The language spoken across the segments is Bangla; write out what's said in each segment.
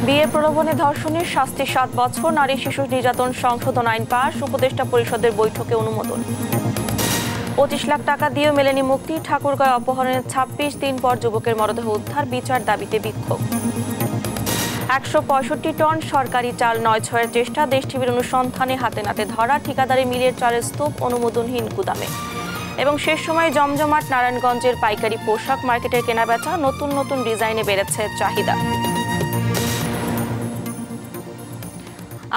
বিয়ে প্রলোভনে ধর্ষণের শাস্তি 7 বছর, নারী শিশু নির্যাতন সংশোধন আইন পাস, উপদেষ্টা পরিষদের বৈঠকে অনুমোদন। 25 লাখ টাকা দিয়েও মেলেনি মুক্তি, ঠাকুরগাঁও অপহরণের 26 দিন পর যুবকের মরদেহ উদ্ধার, বিচার দাবিতে বিক্ষোভ। 165 টন সরকারি চাল 9-6-এর চেষ্টা, দেশটিভির অনুসন্ধানে হাতে নাতে ধরা ঠিকাদারি মিলের চালের স্তূপ অনুমোদনহীন গুদামে। এবং শেষ সময়ে জমজমাট নারায়ণগঞ্জের পাইকারি পোশাক মার্কেটের কেনাবেচা, নতুন নতুন ডিজাইনে বেড়েছে চাহিদা।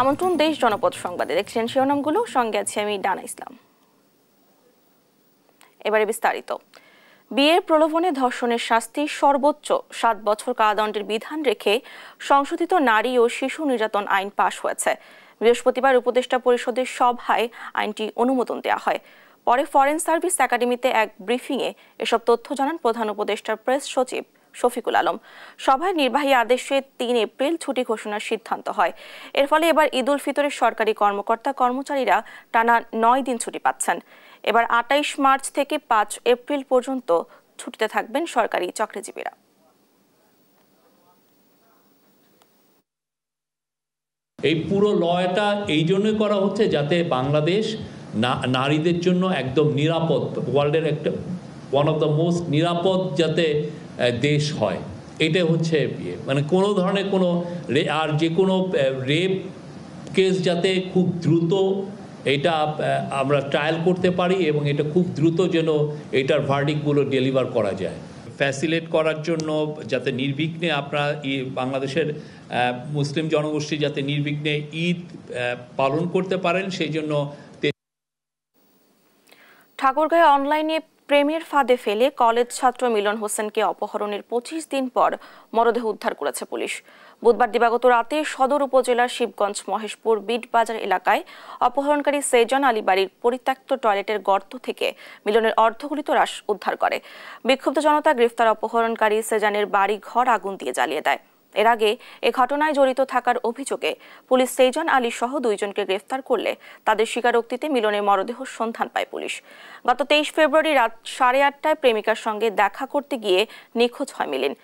আমন্ত্রণ দেশ জনপদ সংবাদে, দেখছেন শিরোনামগুলো, সঙ্গে আছি আমি ডানা ইসলাম। এবারে বিস্তারিত। বিয়ের প্রলোভনে ধর্ষণের শাস্তি সর্বোচ্চ 7 বছর কারাদণ্ডের বিধান রেখে সংশোধিত নারী ও শিশু নির্যাতন আইন পাশ হয়েছে। বৃহস্পতিবার উপদেষ্টা পরিষদের সভায় আইনটি অনুমোদন দেওয়া হয়। পরে ফরেন সার্ভিস একাডেমিতে এক ব্রিফিংয়ে এসব তথ্য জানান প্রধান উপদেষ্টার প্রেস সচিব শফিকুল আলম। সভায় নির্বাহী আদেশে 3 এপ্রিল ছুটি ঘোষণার সিদ্ধান্ত হয়। এর ফলে এবার ঈদ উল ফিতরের সরকারি কর্মকর্তা কর্মচারীরা টানা 9 দিন ছুটি পাচ্ছেন। এবার 28 মার্চ থেকে 5 এপ্রিল পর্যন্ত ছুটিতে থাকবেন সরকারি চাকরিজীবীরা। এই পুরো লটা এই জন্যই করা হচ্ছে যাতে বাংলাদেশ নারীদের জন্য একদম নিরাপদ, ওয়ার্ল্ডের একটা ওয়ান অফ দ্য মোস্ট নিরাপদ যাতে দেশ হয়। এটা হচ্ছে মানে কোনো ধরনের কোনো আর যে কোনো রেপ কেস যাতে খুব দ্রুত এটা আমরা ট্রায়াল করতে পারি এবং এটা খুব দ্রুত যেন এটার ভার্ডিক্টগুলো ডেলিভার করা যায়। ফ্যাসিলিটেট করার জন্য যাতে নির্বিঘ্নে আপনারা বাংলাদেশের মুসলিম জনগোষ্ঠী যাতে নির্বিঘ্নে ঈদ পালন করতে পারেন সেই জন্য। ঠাকুরগাঁয়ে অনলাইনে প্রেমের ফাঁদে ফেলে কলেজ ছাত্র মিলন হোসেনকে অপহরণের 25 দিন পর মরদেহ উদ্ধার করেছে পুলিশ। বুধবার দিবাগত রাতে সদর উপজেলার শিবগঞ্জ মহেশপুর বিট বাজার এলাকায় অপহরণকারী সেজান আলী বাড়ির পরিত্যক্ত টয়লেটের গর্ত থেকে মিলনের অর্ধগলিত লাশ উদ্ধার করে। বিক্ষুব্ধ জনতা গ্রেফতার অপহরণকারী সেজানের বাড়ি ঘর আগুন দিয়ে জ্বালিয়ে দেয়। এর আগে এ ঘটনায় জড়িত থাকার অভিযোগে পুলিশ সেজান আলী সহ 2 জনকে গ্রেফতার করলে তাদের স্বীকারোক্তিতে মিলনের মরদেহ সন্ধান পায় পুলিশ। গত 23 ফেব্রুয়ারি রাত 8:30টায় প্রেমিকার সঙ্গে দেখা করতে গিয়ে নিখোঁজ হয় মিলিন।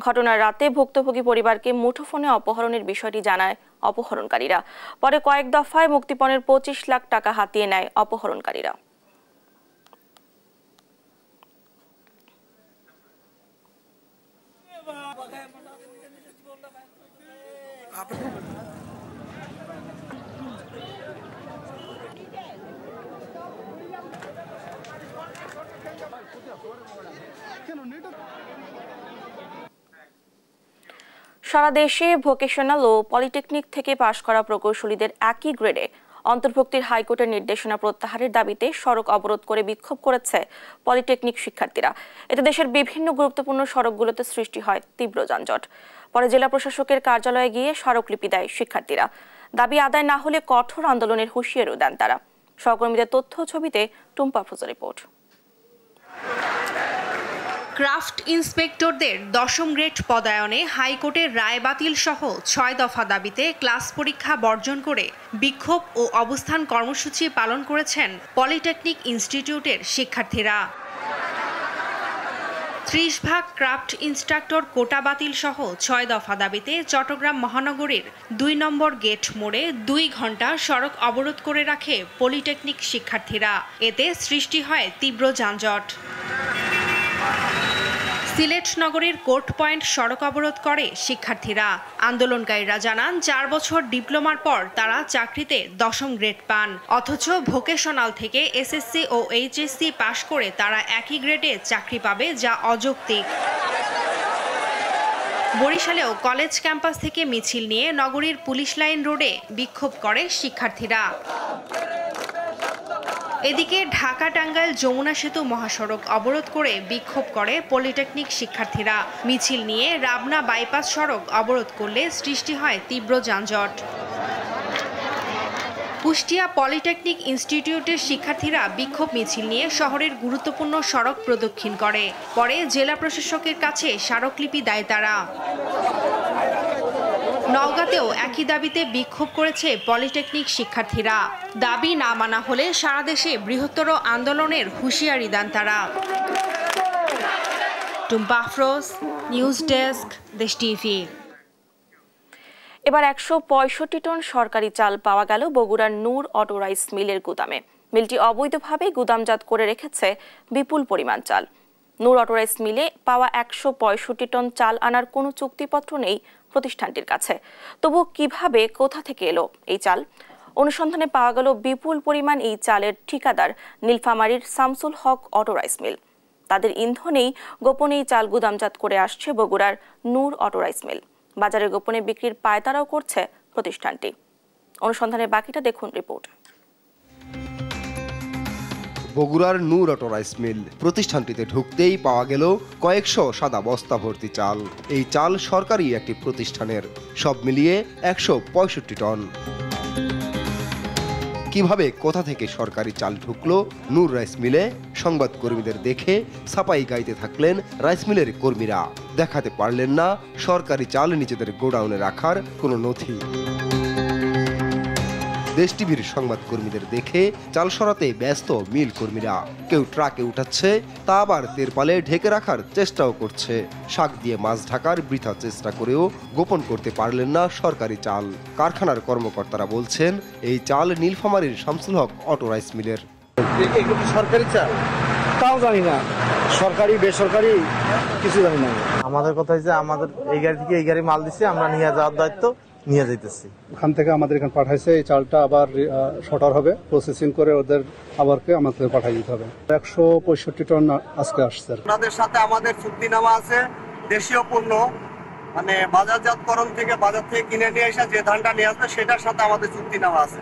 ঘটনার রাতে ভুক্তভোগী পরিবারকে মুঠোফোনে অপহরণের বিষয়টি জানায় অপহরণকারীরা। পরে কয়েক দফায় মুক্তিপণের 25 লাখ টাকা হাতিয়ে নেয় অপহরণকারীরা। সারা দেশে ভোকেশনাল ও পলিটেকনিক থেকে পাশ করা প্রকৌশলীদের একই গ্রেডে অন্তর্ভুক্তির হাইকোর্টের নির্দেশনা প্রত্যাহারের দাবিতে সড়ক অবরোধ করে বিক্ষোভ করেছে পলিটেকনিক শিক্ষার্থীরা। এতে দেশের বিভিন্ন গুরুত্বপূর্ণ সড়কগুলোতে সৃষ্টি হয় তীব্র যানজট। পরে জেলা প্রশাসকের কার্যালয়ে গিয়ে স্মারকলিপি দেয় শিক্ষার্থীরা। দাবি আদায় না হলে কঠোর আন্দোলনের হুঁশিয়ারিও দেন তারা। সহকর্মীদের তথ্য ছবিতে টুম্পা ফজল রিপোর্ট। ক্রাফট ইন্সপেক্টরদের 10ম গ্রেড পদায়নে হাইকোর্টের রায় বাতিল সহ 6 দফা দাবিতে ক্লাস পরীক্ষা বর্জন করে বিক্ষোভ ও অবস্থান কর্মসূচি পালন করেছেন পলিটেকনিক ইনস্টিটিউটের শিক্ষার্থীরা। 30 ভাগ ক্রাফট ইনস্ট্রাক্টর কোটা বাতিল সহ 6 দফা দাবিতে চট্টগ্রাম মহানগরীর 2 নম্বর গেট মোড়ে 2 ঘণ্টা সড়ক অবরোধ করে রাখে পলিটেকনিক শিক্ষার্থীরা। এতে সৃষ্টি হয় তীব্র যানজট। সিলেট নগরীর কোর্ট পয়েন্ট সড়ক অবরোধ করে শিক্ষার্থীরা। আন্দোলনকারীরা জানান 4 বছর ডিপ্লোমার পর তারা চাকরিতে 10ম গ্রেড পান, অথচ ভোকেশনাল থেকে এসএসসি ও এইচএসসি পাশ করে তারা একই গ্রেডে চাকরি পাবে, যা অযৌক্তিক। বরিশালেও কলেজ ক্যাম্পাস থেকে মিছিল নিয়ে নগরীর পুলিশ লাইন রোডে বিক্ষোভ করে শিক্ষার্থীরা। এদিকে ঢাকা টাঙ্গাইল যমুনা সেতু মহাসড়ক অবরোধ করে বিক্ষোভ করে পলিটেকনিক শিক্ষার্থীরা। মিছিল নিয়ে রাবনা বাইপাস সড়ক অবরোধ করলে সৃষ্টি হয় তীব্র যানজট। কুষ্টিয়া পলিটেকনিক ইনস্টিটিউটের শিক্ষার্থীরা বিক্ষোভ মিছিল নিয়ে শহরের গুরুত্বপূর্ণ সড়ক প্রদক্ষিণ করে। পরে জেলা প্রশাসকের কাছে স্মারকলিপি দেয় তারা। নওগাঁতেও একই দাবিতে বিক্ষোভ করেছে পলিটেকনিক শিক্ষার্থীরা। দাবি না মানা হলে সারা দেশে বৃহত্তর আন্দোলনের হুঁশিয়ারি দেন তারা। টুম্পা আফরোজ, নিউজ ডেস্ক, দেশ টিভি। এবার 165 টন সরকারি চাল পাওয়া গেল বগুড়ার নূর অটো রাইস মিলের গুদামে। মিলটি অবৈধভাবে গুদামজাত করে রেখেছে বিপুল পরিমাণ চাল। নূর অটো রাইস মিলে পাওয়া 165 টন চাল আনার কোনো চুক্তিপত্র নেই প্রতিষ্ঠানটির কাছে। তবু কিভাবে, কোথা থেকে এলো এই চাল? অনুসন্ধানে পাওয়া গেল বিপুল পরিমাণ এই চালের ঠিকাদার নীলফামারীর শামসুল হক অটো রাইস মিল। তাদের ইন্ধনেই গোপনে এই চাল গুদামজাত করে আসছে বগুড়ার নূর অটো রাইস মিল। বাজারে গোপনে বিক্রির পায়তারাও করছে প্রতিষ্ঠানটি। অনুসন্ধানের বাকিটা দেখুন রিপোর্ট। বগুড়ার নূর অটো রাইস মিল প্রতিষ্ঠানটিতে ঢুকতেই পাওয়া গেল কয়েকশো সাদা বস্তা ভর্তি চাল। এই চাল সরকারি একটি প্রতিষ্ঠানের, সব মিলিয়ে 165 টন। কিভাবে, কোথা থেকে সরকারি চাল ঢুকলো নূর রাইস মিলে? সংবাদকর্মীদের দেখে সাপাই গাইতে থাকলেন রাইস মিলের কর্মীরা। দেখাতে পারলেন না সরকারি চাল নিজেদের গোডাউনে রাখার কোনো নথি। দেশ টিভির সংবাদকর্মীদের দেখে চাল সরাতে ব্যস্ত মিল কর্মীরা। কেউ ট্রাকে উঠাচ্ছে, তা আবার তেরপালে ঢেকে রাখার চেষ্টাও করছে। শাক দিয়ে মাছ ঢাকার বৃথা চেষ্টা করেও গোপন করতে পারলেন না সরকারি চাল। কারখানার কর্মকর্তারা বলছেন, এই চাল নীলফামারীর শামসুল হক অটো রাইস মিলের। সরকারি চাল তাও জানি না, সরকারি বেসরকারি কিছু জানি না। আমাদের কথা হচ্ছে আমাদের এই গাড়ি থেকে এই গাড়ি মাল দিচ্ছে, আমরা নিয়ে যাওয়ার দায়িত্ব নিয়ে যাইতেছি। ওখান থেকে আমাদের এখানে পাঠাইছে, এই চালটা আবার শর্টার হবে, প্রসেসিং করে ওদের আবারকে আমাদের পাঠিয়ে দিতে হবে। 165 টন আজকে আসছে। আপনাদের সাথে আমাদের চুক্তিনামা আছে, দেশীয় পণ্য মানে বাজারজাতকরণ থেকে, বাজার থেকে কিনে নিয়ে এসে যে ধানটা নিয়ে আসবে সেটার সাথে আমাদের চুক্তিনামা আছে।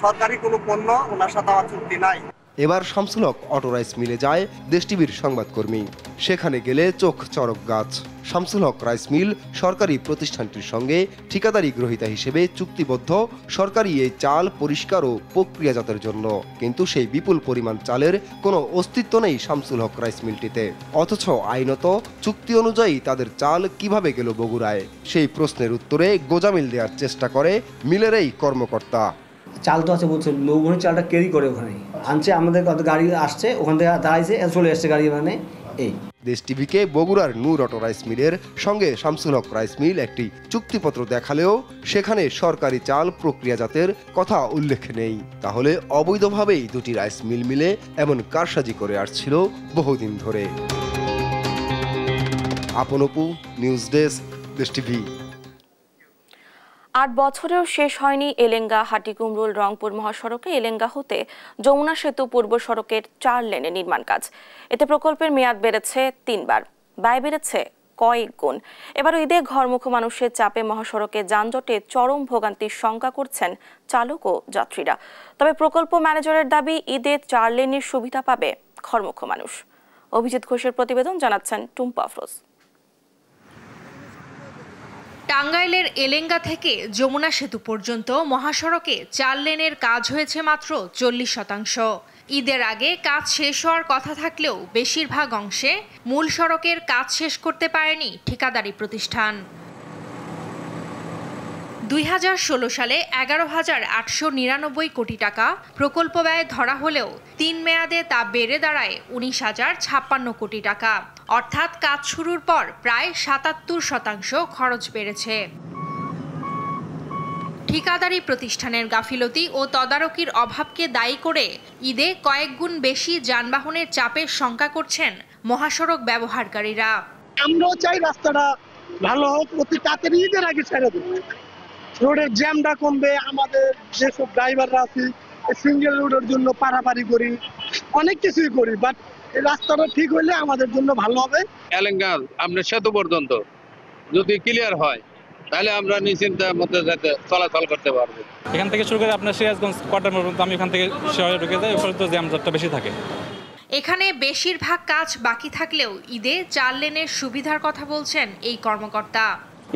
সরকারি কোনো পণ্য ওনার সাথে আমার চুক্তি নাই। এবার শামসুল হক অটো রাইস মিলে যায় দেশ টিভির সংবাদকর্মী। সেখানে গেলে চোখ চরক গাছ। শামসুল হক রাইস মিল সরকারি প্রতিষ্ঠানটির সঙ্গে ঠিকাদারি গ্রহীতা হিসেবে চুক্তিবদ্ধ সরকারি এই চাল পরিষ্কার ও প্রক্রিয়াজাতের জন্য। কিন্তু সেই বিপুল পরিমাণ চালের কোনো অস্তিত্ব নেই শামসুল হক রাইস মিলটিতে। অথচ আইনত চুক্তি অনুযায়ী তাদের চাল কিভাবে গেল বগুড়ায়, সেই প্রশ্নের উত্তরে গোজামিল দেওয়ার চেষ্টা করে মিলের এই কর্মকর্তা। চাল তো আছে বলছে, নৌবহনী চালটা ক্যারি করে ওখানে আনছে, আমাদের কত গাড়ি আসছে, ওখান থেকে দাঁড়াইছে, চলে আসছে গাড়ি ওখানে। এই দেশ টিভিকে বগুড়ার নূর অটো রাইস মিলের সঙ্গে শামসুল হক রাইস মিল একটি চুক্তিপত্র দেখালেও সেখানে সরকারি চাল প্রক্রিয়াজাতের কথা উল্লেখ নেই। তাহলে অবৈধভাবেই দুটি রাইস মিল মিলে এমন কারসাজি করে আসছিল বহুদিন ধরে। আপন অপু, নিউজ ডেস্ক, দেশ টিভি। 8 বছরেও শেষ হয়নি এলেঙ্গা হাটিকুমরুল রংপুর মহাসড়কে এলেঙ্গা হতে যমুনা সেতু পূর্ব সড়কের 4 লেনে নির্মাণ কাজ। এতে প্রকল্পের মেয়াদ বেড়েছে 3 বার, ব্যয় বেড়েছে কয়েক গুণ। এবার ঈদে ঘরমুখো মানুষের চাপে মহাসড়কে যানজটে চরম ভোগান্তির শঙ্কা করছেন চালক ও যাত্রীরা। তবে প্রকল্প ম্যানেজারের দাবি, ঈদে 4 লেনের সুবিধা পাবে ঘরমুখো মানুষ। অভিজিৎ ঘোষের প্রতিবেদন, জানাচ্ছেন টুম্পা আফরোজ। টাঙ্গাইলের এলেঙ্গা থেকে যমুনা সেতু পর্যন্ত মহাসড়কে 4 লেনের কাজ হয়েছে মাত্র 40%। ঈদের আগে কাজ শেষ হওয়ার কথা থাকলেও বেশিরভাগ অংশে মূল সড়কের কাজ শেষ করতে পারেনি ঠিকাদারি প্রতিষ্ঠান। 2016 সালে 11,899 কোটি টাকা প্রকল্প ব্যয় ধরা হলেও 3 মেয়াদে তা বেড়ে দাঁড়ায় 19,056 কোটি টাকা। অর্থাৎ কাজ শুরুর পর প্রায় 77% খরচ বেড়েছে। ঠিকাদারি প্রতিষ্ঠানের গাফিলতি ও তদারকির অভাবকে দায়ী করে ঈদে কয়েক গুণ বেশি যানবাহনের চাপের শঙ্কা করছেন মহাসড়ক ব্যবহারকারীরা। আমরাও চাই রাস্তাটা ভালো হোক, অতি তাড়াতাড়ি ঈদের আগে ছেড়ে দেব। রোডের জ্যামটা কমবে, আমাদের যেসব ড্রাইভাররা আছে সিঙ্গেল রোডের জন্য পারাপারি করি, অনেক কিছুই করি, বাট এই রাস্তাটা ঠিক হলে আমাদের জন্য ভালো হবে। এলেঙ্গা আপনার সেতু পর্যন্ত যদি ক্লিয়ার হয় তাহলে আমরা নিশ্চিন্তার মধ্যে যাতে চলাচল করতে পারবো। এখান থেকে শুরু করে আপনার সিরাজগঞ্জ কোয়ার্টার পর্যন্ত আমি এখান থেকে শহরে ঢুকে যাই, ওপরে তো জ্যামটা বেশি থাকে। এখানে বেশিরভাগ কাজ বাকি থাকলেও ঈদে 4 লেনের সুবিধার কথা বলছেন এই কর্মকর্তা।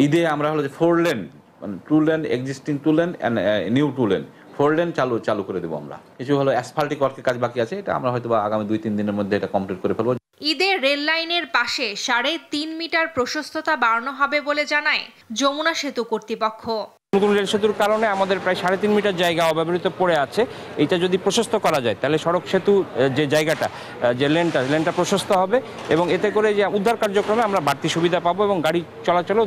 ঈদে আমরা হলো যে 4 লেন, মানে 2 lane, existing 2 lane and new 2 lane, 4 lane চালু করে দেবো আমরা। কিছু হলো অ্যাসফাল্টিক ওয়ার্কের কাজ বাকি আছে, এটা আমরা হয়তো আগামী 2-3 দিনের মধ্যে এটা কমপ্লিট করে ফেলবো। ঈদে রেল লাইনের পাশে 3.5 মিটার প্রশস্ততা বাড়ানো হবে বলে জানায় যমুনা সেতু কর্তৃপক্ষ। নতুন রেল সেতুর কারণে আমাদের প্রায় 3.5 মিটার জায়গা অব্যবহৃত পড়ে আছে। এটা যদি প্রশস্ত করা যায় তাহলে সড়ক সেতু যে জায়গাটা, যে লেনটা প্রশস্ত হবে এবং এতে করে যে উদ্ধার কার্যক্রমে আমরা বাড়তি সুবিধা পাবো এবং গাড়ি চলাচলও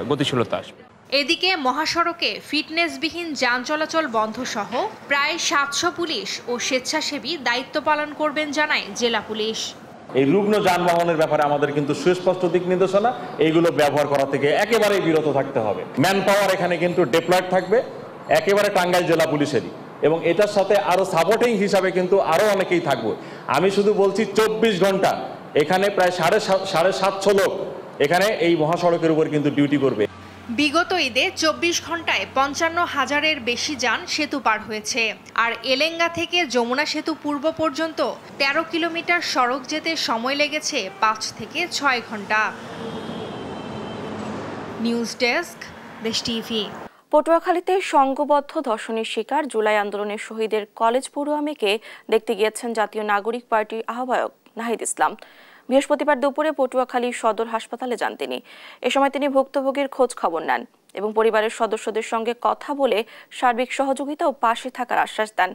গতিশীলতা আসবে। এদিকে মহাসড়কে ফিটনেসবিহীন যান চলাচল বন্ধ সহ প্রায় 700 পুলিশ ও স্বেচ্ছাসেবী দায়িত্ব পালন করবেন জানায় জেলা পুলিশ। এই রুগ্ন যানবাহনের ব্যাপারে আমাদের কিন্তু সুস্পষ্ট দিক নির্দেশনা, এইগুলো ব্যবহার করা থেকে একেবারেই বিরত থাকতে হবে। ম্যান পাওয়ার এখানে কিন্তু ডেপ্লয়েড থাকবে একেবারে টাঙ্গাইল জেলা পুলিশেরই, এবং এটার সাথে আরো সাপোর্টিং হিসাবে কিন্তু আরো অনেকেই থাকবে। আমি শুধু বলছি 24 ঘন্টা এখানে প্রায় 750 লোক এখানে এই মহাসড়কের উপর কিন্তু ডিউটি করবে। বিগত ঈদে 24 ঘন্টায় 55,000-এর বেশি যান সেতু পার হয়েছে। আর এলেঙ্গা থেকে যমুনা সেতু পূর্ব পর্যন্ত 13 কিলোমিটার সড়ক যেতে সময় লেগেছে 5 থেকে 6 ঘন্টা। নিউজ ডেস্ক, দেশ টিভি। পটুয়াখালীতে সংঘবদ্ধ ধর্ষণের শিকার জুলাই আন্দোলনের শহীদের কলেজ পড়ুয়া মেয়েকে দেখতে গিয়েছেন জাতীয় নাগরিক পার্টির আহ্বায়ক নাহিদ ইসলাম। বৃহস্পতিবার দুপুরে পটুয়াখালী সদর হাসপাতালে যান তিনি। এ সময় তিনি ভুক্তভোগীর খোঁজ খবর নেন এবং পরিবারের সদস্যদের সঙ্গে কথা বলে সার্বিক সহযোগিতা ও পাশে থাকার আশ্বাস দেন।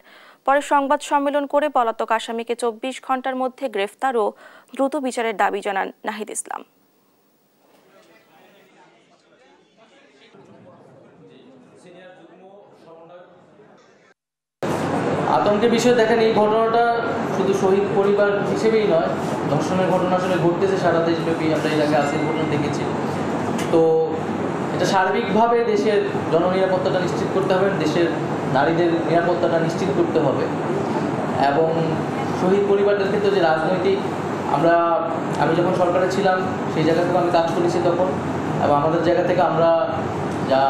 পরে সংবাদ সম্মেলন করে পলাতক আসামিকে 24 ঘন্টার মধ্যে গ্রেফতার ও দ্রুত বিচারের দাবি জানান নাহিদ ইসলাম। আতঙ্কের বিষয় দেখেন, এই ঘটনাটা শুধু শহীদ পরিবার হিসেবেই নয়, ধর্ষণের ঘটনা আসলে ঘটতেছে সারা দেশব্যাপী। আমরা এই জায়গায় আসেন ঘটনা দেখেছি। তো এটা সার্বিকভাবে দেশের জননিরাপত্তাটা নিশ্চিত করতে হবে, দেশের নারীদের নিরাপত্তাটা নিশ্চিত করতে হবে। এবং শহীদ পরিবারদের ক্ষেত্রে যে রাজনৈতিক, আমি যখন সরকারে ছিলাম সেই জায়গা থেকে আমি কাজ করেছি তখন, এবং আমাদের জায়গা থেকে আমরা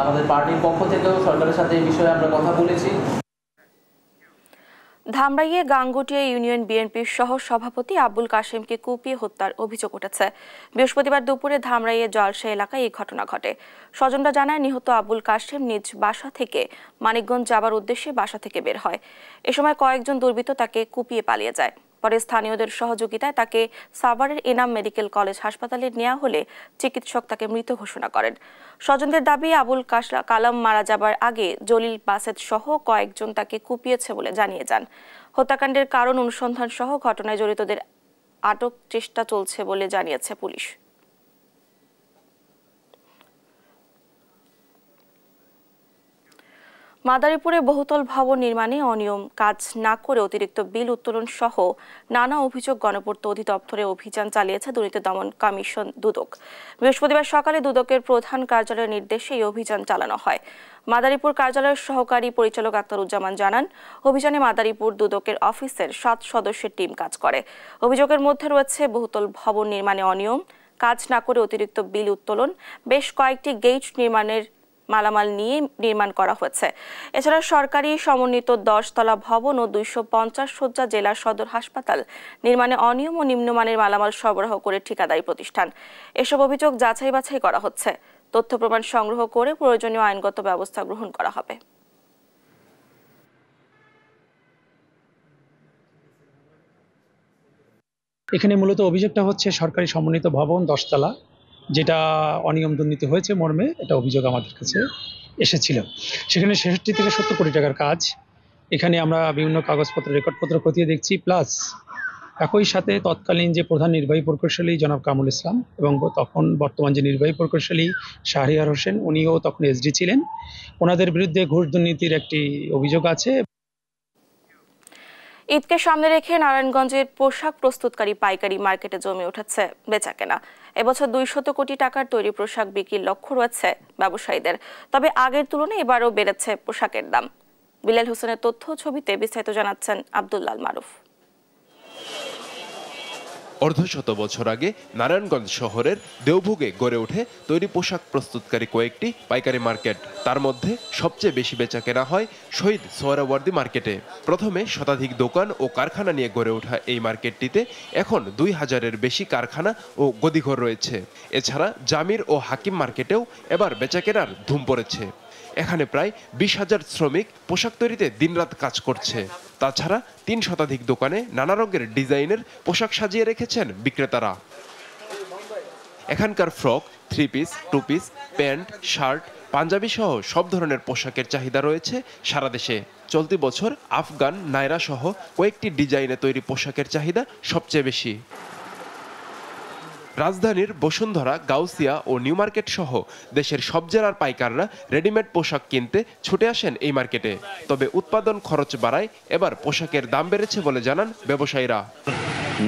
আমাদের পার্টির পক্ষ থেকেও সরকারের সাথে এই বিষয়ে আমরা কথা বলেছি। ধামরাইয়ে গাঙ্গুটিয়া ইউনিয়ন বিএনপির সহ সভাপতি আবুল কাশেমকে কুপিয়ে হত্যার অভিযোগ উঠেছে। বৃহস্পতিবার দুপুরে ধামরাইয়ের জলসা এলাকায় এই ঘটনা ঘটে। স্বজনরা জানায় নিহত আবুল কাশেম নিজ বাসা থেকে মানিকগঞ্জ যাবার উদ্দেশ্যে বাসা থেকে বের হয়। এ সময় কয়েকজন দুর্বৃত্ত তাকে কুপিয়ে পালিয়ে যায়। পরে স্থানীয়দের সহযোগিতায় তাকে সাভারের এনাম মেডিকেল কলেজ হাসপাতালে নেওয়া হলে চিকিৎসক তাকে মৃত ঘোষণা করেন। স্বজনদের দাবি, আবুল কালাম মারা যাবার আগে জলিল বাসেদ সহ কয়েকজন তাকে কুপিয়েছে বলে জানিয়ে যান। হত্যাকাণ্ডের কারণ অনুসন্ধান সহ ঘটনায় জড়িতদের আটক চেষ্টা চলছে বলে জানিয়েছে পুলিশ। মাদারীপুরে বহুতল ভবন নির্মাণে অনিয়ম, কাজ না করে অতিরিক্ত বিল উত্তোলন সহ নানা অভিযোগ গণপূর্ত অধিদপ্তরে অভিযান চালিয়েছে দুর্নীতি দমন কমিশন দুদক। বৃহস্পতিবার সকালে দুদকের প্রধান কার্যালয়ের নির্দেশে এই অভিযান চালানো হয়। মাদারীপুর কার্যালয়ের সহকারী পরিচালক আক্তারুজ্জামান জানান, অভিযানে মাদারীপুর দুদকের অফিসের 7 সদস্যের টিম কাজ করে। অভিযোগের মধ্যে রয়েছে বহুতল ভবন নির্মাণে অনিয়ম, কাজ না করে অতিরিক্ত বিল উত্তোলন, বেশ কয়েকটি গেট নির্মাণের মালামাল নিয়ে নির্মাণ করা হয়েছে। এছাড়া সরকারি সমন্বিত 10 তলা ভবন ও 250 শয্যা জেলা সদর হাসপাতাল নির্মাণে অনিয়ম ও নিম্নমানের মালামাল সরবরাহ করে ঠিকাদারি প্রতিষ্ঠান। এসব অভিযোগ যাচাই বাছাই করা হচ্ছে। তথ্য প্রমাণ সংগ্রহ করে প্রয়োজনীয় আইনগত ব্যবস্থা গ্রহণ করা হবে। এখানে মূলত অভিযোগটা হচ্ছে সরকারি সমন্বিত ভবন 10 তলা, যেটা অনিয়ম দুর্নীতি হয়েছে মর্মে এটা অভিযোগ আমাদের কাছে এসেছিল। সেখানে 66 থেকে 70 কোটি টাকার কাজ। এখানে আমরা বিভিন্ন কাগজপত্র, রেকর্ডপত্র খতিয়ে দেখছি, প্লাস একই সাথে তৎকালীন যে প্রধান নির্বাহী প্রকৌশলী জনাব কামরুল ইসলাম এবং তখন বর্তমান যে নির্বাহী প্রকৌশলী শাহরিয়ার হোসেন, উনিও তখন এসডি ছিলেন, ওনাদের বিরুদ্ধে ঘুষ দুর্নীতির একটি অভিযোগ আছে। ঈদকে সামনে রেখে নারায়ণগঞ্জের পোশাক প্রস্তুতকারী পাইকারি মার্কেটে জমে উঠেছে বেচাকেনা। এবছর 200 কোটি টাকার তৈরি পোশাক বিক্রির লক্ষ্য রয়েছে ব্যবসায়ীদের। তবে আগের তুলনায় এবারও বেড়েছে পোশাকের দাম। বিলাল হোসেনের তথ্য ছবিতে বিস্তারিত জানাচ্ছেন আব্দুল্লাল মারুফ। অর্ধশত বছর আগে নারায়ণগঞ্জ শহরের দেওভোগে গড়ে ওঠে তৈরি পোশাক প্রস্তুতকারী কয়েকটি পাইকারি মার্কেট। তার মধ্যে সবচেয়ে বেশি বেচা কেনা হয় শহীদ সোহরাওয়ার্দী মার্কেটে। প্রথমে শতাধিক দোকান ও কারখানা নিয়ে গড়ে ওঠা এই মার্কেটটিতে এখন 2000-এর বেশি কারখানা ও গদিঘর রয়েছে। এছাড়া জামির ও হাকিম মার্কেটেও এবার বেচা কেনার ধুম পড়েছে। এখানে প্রায় 20,000 শ্রমিক পোশাক তৈরিতে দিনরাত কাজ করছে। তাছাড়া 3 শতাধিক দোকানে নানা রঙের ডিজাইনের পোশাক সাজিয়ে রেখেছেন বিক্রেতারা। এখানকার frock, 3 piece, 2 piece, pant, shirt, panjabi সহ সব ধরনের পোশাকের চাহিদা রয়েছে সারা দেশে। চলতি বছর আফগান, নায়রা সহ কয়েকটি ডিজাইনে তৈরি পোশাকের চাহিদা সবচেয়ে বেশি। রাজধানীর বসুন্ধরা, গাউসিয়া ও নিউ মার্কেট সহ দেশের সব জেলার পাইকাররা রেডিমেড পোশাক কিনতে ছুটে আসেন এই মার্কেটে। তবে উৎপাদন খরচ বাড়ায় এবার পোশাকের দাম বেড়েছে বলে জানান ব্যবসায়ীরা।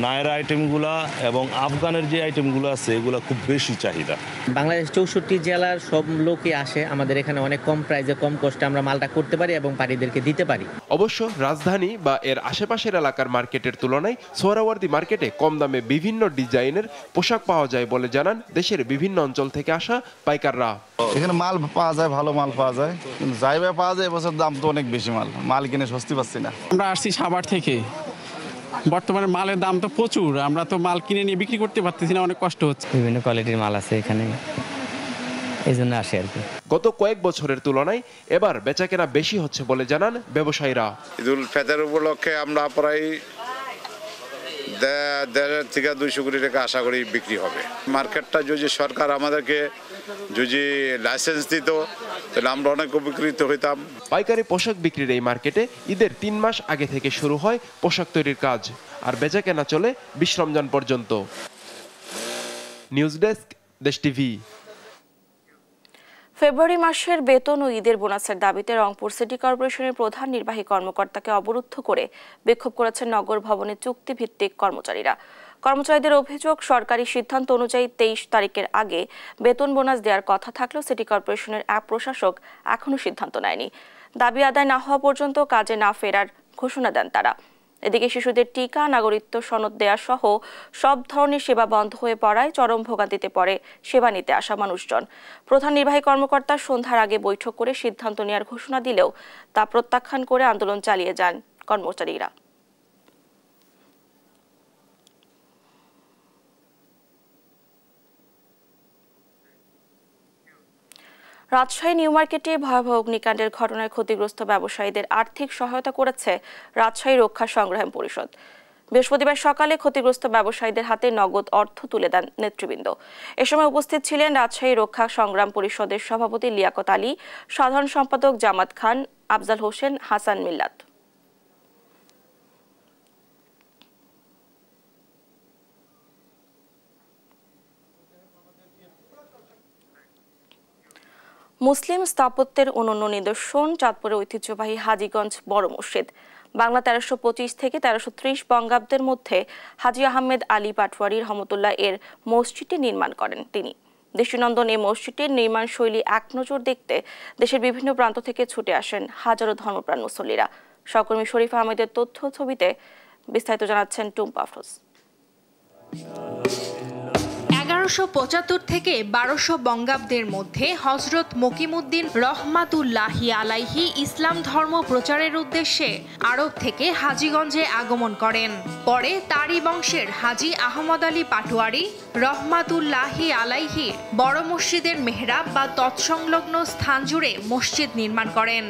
নায়রা আইটেমগুলা এবং আফগানের যে আইটেমগুলো আছে এগুলো খুব বেশি চাহিদা। বাংলাদেশ 64 জেলার সব লোকই আসে আমাদের এখানে, অনেক কম প্রাইসে কম কষ্টে আমরা মালটা করতে পারি এবং পাড়িদেরকে দিতে পারি। অবশ্য রাজধানী বা এর আশেপাশের এলাকার মার্কেটের তুলনায় সোহরাওয়ার্দী মার্কেটে কম দামে বিভিন্ন ডিজাইনের পোশাক পাওয়া যায় বলে জানান দেশের বিভিন্ন অঞ্চল থেকে আসা পাইকাররা। এখানে মাল পাওয়া যায়, ভালো মাল পাওয়া যায়, কিন্তু যাইবে পাওয়া যায় এবছর দাম তো অনেক বেশি। মাল কিনে স্বস্তি পাচ্ছি না। আমরা আসছি সাভার থেকে, বর্তমানে মালের দাম তো প্রচুর, আমরা তো মাল কিনে নিয়ে বিক্রি করতে পারতেছি না, অনেক কষ্ট হচ্ছে। বিভিন্ন কোয়ালিটির মাল আছে এখানে, এই জন্য আসে আর কি। গত কয়েক বছরের তুলনায় এবার বেচাকেনা বেশি হচ্ছে বলে জানান ব্যবসায়ীরা। ঈদুল ফিতর উপলক্ষে আমরা প্রায় 1.5 থেকে 200 কোটি টাকা আশা করি বিক্রি হবে। মার্কেটটা যদি সরকার আমাদেরকে যদি লাইসেন্স দিত তাহলে আমরা অনেক উপকৃত হইতাম। পাইকারি পোশাক বিক্রির এই মার্কেটে ঈদের 3 মাস আগে থেকে শুরু হয় পোশাক তৈরির কাজ, আর বেচাকেনা চলে 20 রমজান পর্যন্ত। নিউজ ডেস্ক, দেশ টিভি। ফেব্রুয়ারি মাসের বেতন ও ঈদের বোনাসের দাবিতে রংপুর সিটি কর্পোরেশনের প্রধান নির্বাহী কর্মকর্তাকে অবরুদ্ধ করে বিক্ষোভ করেছেন নগর ভবনের চুক্তিভিত্তিক কর্মচারীরা। কর্মচারীদের অভিযোগ, সরকারি সিদ্ধান্ত অনুযায়ী 23 তারিখের আগে বেতন বোনাস দেওয়ার কথা থাকলেও সিটি কর্পোরেশনের এক প্রশাসক এখনো সিদ্ধান্ত নেয়নি। দাবি আদায় না হওয়া পর্যন্ত কাজে না ফেরার ঘোষণা দেন তারা। এদিকে শিশুদের টিকা, নাগরিকত্ব সনদ দেয়া সহ সব ধরনের সেবা বন্ধ হয়ে পড়ায় চরম ভোগান্তিতে পড়ে সেবা নিতে আসা মানুষজন। প্রধান নির্বাহী কর্মকর্তা সন্ধ্যার আগে বৈঠক করে সিদ্ধান্ত নেওয়ার ঘোষণা দিলেও তা প্রত্যাখ্যান করে আন্দোলন চালিয়ে যান কর্মচারীরা। রাজশাহী নিউ মার্কেটে ভয়াবহ অগ্নিকাণ্ডের ঘটনায় ক্ষতিগ্রস্ত ব্যবসায়ীদের আর্থিক সহায়তা করেছে রাজশাহী রক্ষা সংগ্রাম পরিষদ। বৃহস্পতিবার সকালে ক্ষতিগ্রস্ত ব্যবসায়ীদের হাতে নগদ অর্থ তুলে দেন নেতৃবৃন্দ। এ সময় উপস্থিত ছিলেন রাজশাহী রক্ষা সংগ্রাম পরিষদের সভাপতি লিয়াকত আলী, সাধারণ সম্পাদক জামাত খান, আফজাল হোসেন, হাসান মিল্লাত। মুসলিম স্থাপত্যের অনন্য নিদর্শন চাঁদপুরের ঐতিহ্যবাহী হাজীগঞ্জ বড় মসজিদ। বাংলা 1325 থেকে 1330 বঙ্গাব্দের মধ্যে হাজী আহমেদ আলী পাটোয়ারী রহমতুল্লাহ এর মসজিদটি নির্মাণ করেন তিনি। দৃষ্টিনন্দন এই মসজিদটির নির্মাণ শৈলী এক নজর দেখতে দেশের বিভিন্ন প্রান্ত থেকে ছুটে আসেন হাজারো ধর্মপ্রাণ মুসল্লিরা। সহকর্মী শরীফ আহমেদের তথ্য ছবিতে বিস্তারিত জানাচ্ছেন টুম্পা আফরোজ। 1175 থেকে 1200 বঙ্গাব্দের মধ্যে হযরত মকিমউদ্দিন রহমাতুল্লাহি আলাইহি ইসলাম ধর্ম প্রচারের উদ্দেশ্যে আরব থেকে হাজীগঞ্জে আগমন করেন। পরে তারই বংশের হাজী আহমদ আলী পাটোয়ারী রহমাতুল্লাহি আলাইহি বড় মসজিদের মেহরাব বা তৎসংলগ্ন স্থান জুড়ে মসজিদ নির্মাণ করেন।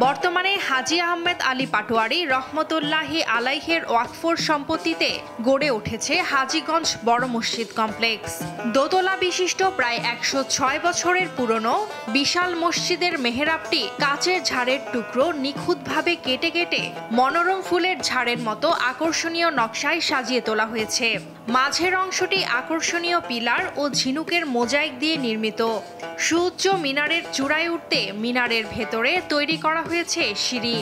বর্তমানে হাজী আহমেদ আলী পাটোয়ারী রহমতুল্লাহি আলাইহের ওয়াকফর সম্পত্তিতে গড়ে উঠেছে হাজীগঞ্জ বড় মসজিদ কমপ্লেক্স। দোতলা বিশিষ্ট প্রায় 106 বছরের পুরনো বিশাল মসজিদের মেহরাবটি কাচের ঝাড়ের টুকরো নিখুঁতভাবে কেটে কেটে মনোরম ফুলের ঝাড়ের মতো আকর্ষণীয় নকশায় সাজিয়ে তোলা হয়েছে। মাঝের অংশটি আকর্ষণীয় পিলার ও ঝিনুকের মোজাইক দিয়ে নির্মিত। সুউচ্চ মিনারের চূড়ায় উঠতে মিনারের ভেতরে তৈরি করা হয়েছে সিঁড়ি।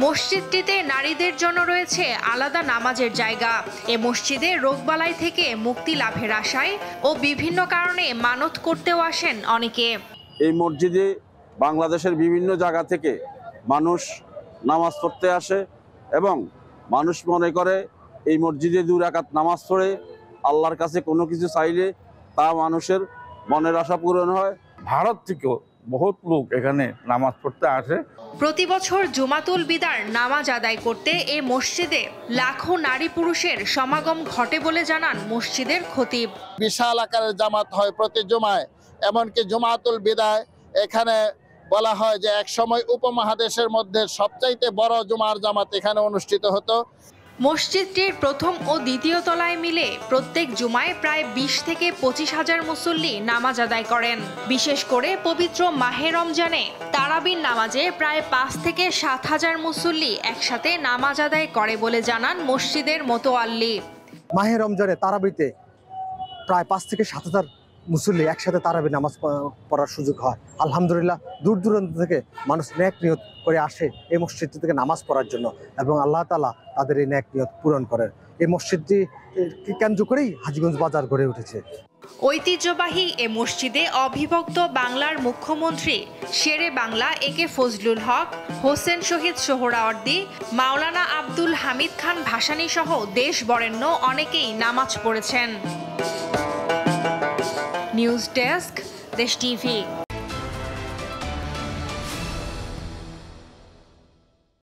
মসজিদটিতে নারীদের জন্য রয়েছে আলাদা নামাজের জায়গা। এ মসজিদে রোগবালাই থেকে মুক্তি লাভের আশায় ও বিভিন্ন কারণে মানত করতেও আসেন অনেকে। এই মসজিদে বাংলাদেশের বিভিন্ন জায়গা থেকে মানুষ নামাজ পড়তে আসে এবং মানুষ মনে করে এই মসজিদে 2 রাকাত নামাজ পড়ে আল্লাহর কাছে কোনো কিছু চাইলে তা মানুষের মনের আশা পূরণ হয়। ভারত থেকেও বহুত লোক এখানে নামাজ পড়তে আসে। প্রতি বছর জুমাতুল বিদার নামাজ আদায় করতে এই মসজিদে লাখো নারী পুরুষের সমাগম ঘটে বলে জানান মসজিদের খতিব। বিশাল আকারের জামাত হয় প্রতি জুমায়, এমনকি জুমাতুল বিদায় এখানে বলা হয় যে এক সময় উপমহাদেশের মধ্যে সবচাইতে বড় জুমার জামাত এখানে অনুষ্ঠিত হতো। মসজিদটির প্রথম ও দ্বিতীয় তলায় মিলে প্রত্যেক জুমায় প্রায় 20 থেকে 25,000 মুসল্লি নামাজ আদায় করেন। বিশেষ করে পবিত্র মাহে রমজানে তারাবির নামাজে প্রায় 5 থেকে 7,000 মুসল্লি একসাথে নামাজ আদায় করে বলে জানান মসজিদের মোতোয়াল্লি। মাহে রমজানে তারাবিতে প্রায় 5 থেকে 7,000 মুসল্লি একসাথে তারাবি নামাজ পড়ার সুযোগ হয়। আলহামদুলিল্লাহ, দূর দূরান্ত থেকে মানুষ নেক নিয়ত করে আসে এই মসজিদটি থেকে নামাজ পড়ার জন্য এবং আল্লাহ তাআলা তাদের এই নেক নিয়ত পূরণ করেন। এই মসজিদটি কেন্দ্র করেই হাজীগঞ্জ বাজার গড়ে উঠেছে। ঐতিহ্যবাহী এ মসজিদে অবিভক্ত বাংলার মুখ্যমন্ত্রী শেরে বাংলা একে ফজলুল হক, হোসেন শহীদ সোহরাওয়ার্দী, মাওলানা আব্দুল হামিদ খান ভাসানী সহ দেশ বরেণ্য অনেকেই নামাজ পড়েছেন। নিউজ ডেস্ক, দেশ টিভি।